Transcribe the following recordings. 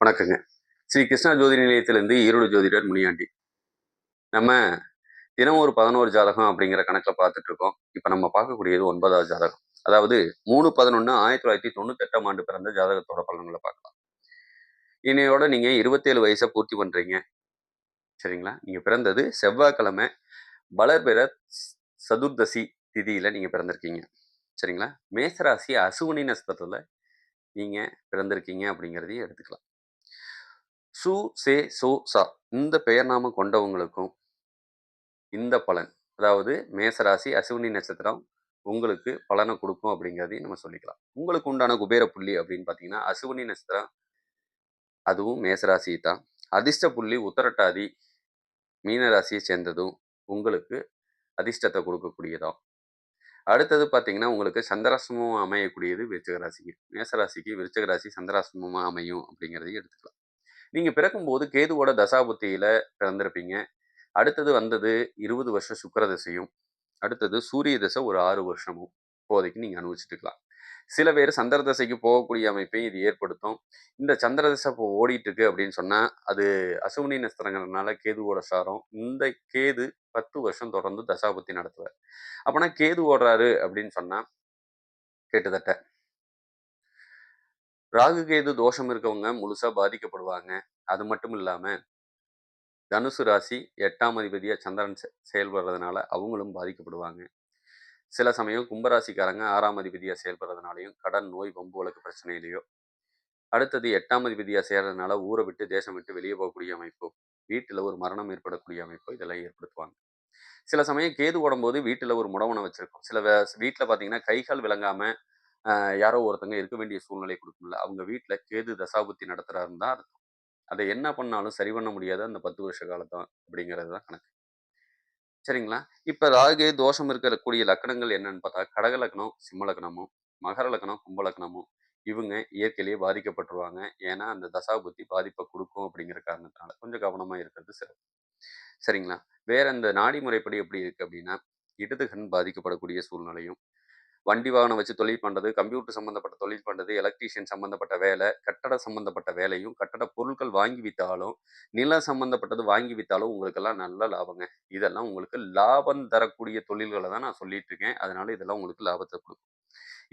வணக்கங்க. ஸ்ரீ கிருஷ்ணா ஜோதி நிலையத்திலிருந்து ஈரோடு ஜோதிடர் முனியாண்டி. நம்ம தினம் ஒரு 11 ஜாதகம் அப்படிங்கிற கணக்குல பார்த்துட்டு இருக்கோம். இப்ப நம்ம பார்க்கக்கூடியது 9வது ஜாதகம். அதாவது 3/11/1998ஆம் ஆண்டு பிறந்த ஜாதகத்தோட பலன்கள பார்க்கலாம். இன்னையோட நீங்க 27 வயச பூர்த்தி பண்றீங்க. சரிங்களா? நீங்க பிறந்தது செவ்வாய்க்கிழமை வளர்பிற சதுர்தசி திதியில நீங்க பிறந்திருக்கீங்க. சரிங்களா? மேசராசி அசுவினி நட்சத்திரத்துல நீங்க பிறந்திருக்கீங்க அப்படிங்கிறதையும் எடுத்துக்கலாம். சு, சே, சோ, சா இந்த பெயர் நாமம் கொண்டவங்களுக்கும் இந்த பலன், அதாவது மேசராசி அசுவினி நட்சத்திரம் உங்களுக்கு பலனை கொடுக்கும் அப்படிங்கிறதையும் நம்ம சொல்லிக்கலாம். உங்களுக்கு உண்டான குபேர புள்ளி அப்படின்னு பார்த்தீங்கன்னா, அசுவினி நட்சத்திரம் அதுவும் மேசராசி தான். அதிர்ஷ்ட புள்ளி உத்தரட்டாதி மீன ராசியை சேர்ந்ததும் உங்களுக்கு அதிர்ஷ்டத்தை கொடுக்கக்கூடியதாம். அடுத்தது பார்த்தீங்கன்னா, உங்களுக்கு சந்திராசிரமம் அமையக்கூடியது விருச்சிக ராசிக்கு. மேசராசிக்கு விருச்சிக ராசி சந்திராசிரமமா அமையும் அப்படிங்கிறதையும் எடுத்துக்கலாம். நீங்க பிறக்கும்போது கேதுவோட தசாபுத்தியில பிறந்திருப்பீங்க. அடுத்தது வந்தது 20 வருஷம் சுக்கிர திசையும், அடுத்தது சூரிய திசை ஒரு 6 வருஷமும் இப்போதைக்கு நீங்க அனுபவிச்சுட்டுருக்கலாம். சில பேர் சந்திர திசைக்கு போகக்கூடிய அமைப்பையும் இது ஏற்படுத்தும். இந்த சந்திர திசை இப்போ ஓடிட்டு இருக்கு அப்படின்னு சொன்னா, அது அசுவினி நட்சத்திரங்கிறதுனால கேதுவோட சாரம். இந்த கேது 10 வருஷம் தொடர்ந்து தசாபுத்தி நடத்துவார். அப்பனா கேது ஓடுறாரு அப்படின்னு சொன்னா, கிட்டத்தட்ட ராகு கேது தோஷம் இருக்கவங்க முழுசா பாதிக்கப்படுவாங்க. அது மட்டும் இல்லாம தனுசு ராசி 8ஆம் அதிபதியா சந்திரன் செயல்படுறதுனால அவங்களும் பாதிக்கப்படுவாங்க. சில சமயம் கும்பராசிக்காரங்க 6ஆம் அதிபதியா செயல்படுறதுனாலையும் கடன், நோய், வம்பு வழக்கு பிரச்சனையிலையோ, அடுத்தது 8ஆம் அதிபதியா சேர்றதுனால ஊரை விட்டு, தேசம் விட்டு வெளியே போகக்கூடிய அமைப்போ, வீட்டுல ஒரு மரணம் ஏற்படக்கூடிய அமைப்போ இதெல்லாம் ஏற்படுத்துவாங்க. சில சமயம் கேது ஓடும்போது வீட்டுல ஒரு முடவனை வச்சிருக்கும். சில வீட்டுல பார்த்தீங்கன்னா, கை, கால் விளங்காம யாரோ ஒருத்தங்க இருக்க வேண்டிய சூழ்நிலை குடுக்கும்ல. அவங்க வீட்டுல கேது தசாபுத்தி நடத்துறாருன்னு தான் அர்த்தம். அத என்ன பண்ணாலும் சரி பண்ண முடியாத அந்த 10 வருஷ காலம் தான் அப்படிங்கிறது தான் கணக்கு. சரிங்களா? இப்ப ராகு தோஷம் இருக்கக்கூடிய லக்கணங்கள் என்னன்னு பார்த்தா, கடக லக்னம், சிம்ம லக்னமும், மகர லக்னம், கும்ப லக்னமும் இவங்க இயற்கையிலேயே பாதிக்கப்பட்டுருவாங்க. ஏன்னா, அந்த தசாபுத்தி பாதிப்ப குடுக்கும் அப்படிங்கிற காரணத்தினால. கொஞ்சம் கவனமா இருக்கிறது சிறப்பு. சரிங்களா? வேற இந்த நாடி முறைப்படி எப்படி இருக்கு அப்படின்னா, இடது கண் பாதிக்கப்படக்கூடிய சூழ்நிலையும், வண்டி வாகனம் வச்சு தொழில் பண்றது, கம்ப்யூட்டர் சம்மந்தப்பட்ட தொழில் பண்றது, எலக்ட்ரீஷியன் சம்மந்தப்பட்ட வேலை, கட்டட சம்மந்தப்பட்ட வேலையும், கட்டட பொருட்கள் வாங்கி வித்தாலும், நிலம் சம்மந்தப்பட்டது வாங்கி வித்தாலும் உங்களுக்கெல்லாம் நல்ல லாபங்க. இதெல்லாம் உங்களுக்கு லாபம் தரக்கூடிய தொழில்கள தான் நான் சொல்லிட்டு இருக்கேன். அதனால இதெல்லாம் உங்களுக்கு லாபத்த குடுக்கும்.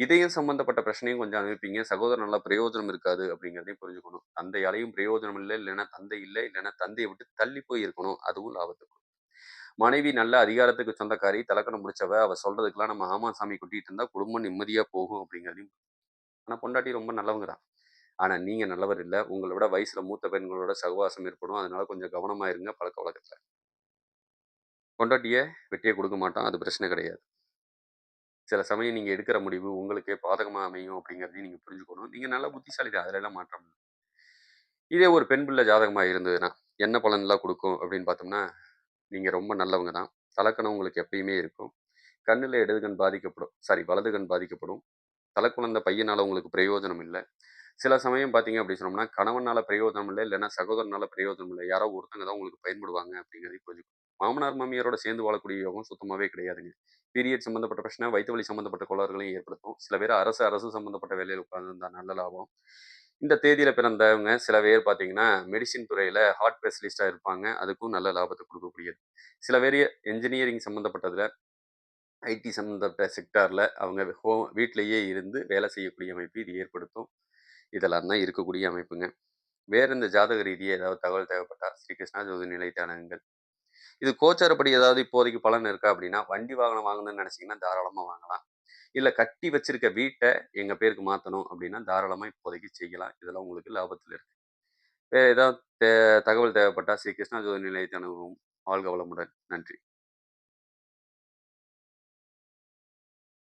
இதயம் சம்மந்தப்பட்ட பிரச்சனையும் கொஞ்சம் அனுபவிப்பீங்க. சகோதரனால பிரயோஜனம் இருக்காது அப்படிங்கிறதையும் புரிஞ்சுக்கணும். தந்தையாலயும் பிரயோஜனம் இல்ல, இல்லைன்னா தந்தை இல்ல, இல்லைன்னா தந்தைய விட்டு தள்ளி போய் இருக்கணும். அதுவும் லாபத்த குடுக்கும். மனைவி நல்ல அதிகாரத்துக்கு சொந்தக்காரி, தலக்கணம் முடிச்சவ. அவ சொல்றதுக்கெல்லாம் நம்ம ஆமா சாமி கொட்டிட்டு இருந்தா குடும்பம் நிம்மதியா போகும் அப்படிங்கிறதையும். ஆனா பொண்டாட்டி ரொம்ப நல்லவங்க தான். ஆனா நீங்க நல்லவர் இல்ல. உங்கள விட வயசுல மூத்த பெண்களோட சகவாசம் ஏற்படும். அதனால கொஞ்சம் கவனமா இருங்க பழக்கவழக்கத்துல. பொண்டாட்டிய வெட்டியே குடுக்க மாட்டோம். அது பிரச்சனை கிடையாது. சில சமயம் நீங்க எடுக்கிற முடிவு உங்களுக்கே பாதகமா அமையும் அப்படிங்கிறதையும் நீங்க புரிஞ்சுக்கணும். நீங்க நல்ல புத்திசாலி தான். அதுல எல்லாம் மாற்றம் இல்ல. இதே ஒரு பெண் பிள்ளை ஜாதகமா இருந்ததுன்னா, என்ன பலன்லாம் குடுக்கும் அப்படின்னு பார்த்தோம்னா, நீங்க ரொம்ப நல்லவங்க தான். தலக்கணம் உங்களுக்கு எப்பயுமே இருக்கும். கண்ணுல இடது கண் பாதிக்கப்படும். சாரி வலது கண் பாதிக்கப்படும். தலக்குழந்த பையனால உங்களுக்கு பிரயோஜனம் இல்ல. சில சமயம் பார்த்தீங்க அப்படி சொன்னோம்னா, கணவனால பிரயோஜனம் இல்ல, இல்லன்னா சகோதரனால பிரயோஜனம் இல்ல. யாரோ ஒருத்தங்க தான் உங்களுக்கு பயன்படுவாங்க அப்படிங்கிறதையும் புரிஞ்சுக்கணும். மாமனார், மாமியாரோட சேர்ந்து வாழக்கூடிய யோகம் சுத்தமாவே கிடையாதுங்க. பீரியட் சம்மந்தப்பட்ட பிரச்சனை, வயித்து வலி சம்மந்தப்பட்ட கோளாறுகளையும் ஏற்படுத்தும். சில பேர் அரசு சம்மந்தப்பட்ட வேலையில உட்கார்ந்திருந்தா நல்ல லாபம். இந்த தேதியில பிறந்தவங்க சில பேர் பார்த்தீங்கன்னா, மெடிசின் துறையில ஹார்ட் ஸ்பெஷலிஸ்ட்டா இருப்பாங்க. அதுக்கும் நல்ல லாபத்த குடுக்கக்கூடியது. சில பேரு என்ஜினியரிங் சம்மந்தப்பட்டதுல ஐடி சம்மந்தப்பட்ட செக்டார்ல அவங்க வீட்லயே இருந்து வேலை செய்யக்கூடிய அமைப்பு இது ஏற்படுத்தும். இதெல்லாம் தான் இருக்கக்கூடிய அமைப்புங்க. வேற இந்த ஜாதக ரீதியா ஏதாவது தகவல் தேவைப்பட்டா, ஸ்ரீ கிருஷ்ணா ஜோதி நிலையத்தை அணுகுங்கள். இது கோச்சாரப்படி ஏதாவது இப்போதைக்கு பலன் இருக்கா அப்படின்னா, வண்டி வாகனம் வாங்கணும்னு நினைச்சீங்கன்னா தாராளமா வாங்கலாம். இல்ல கட்டி வச்சிருக்க வீட்ட எங்க பேருக்கு மாத்தணும் அப்படின்னா, தாராளமா இப்போதைக்கு செய்யலாம். இதெல்லாம் உங்களுக்கு லாபத்துல இருக்கு. வேற ஏதாவது தகவல் தேவைப்பட்டா, ஸ்ரீ கிருஷ்ணா ஜோதி நிலையத்தை அணுகவும். வாழ்க வளமுடன். நன்றி.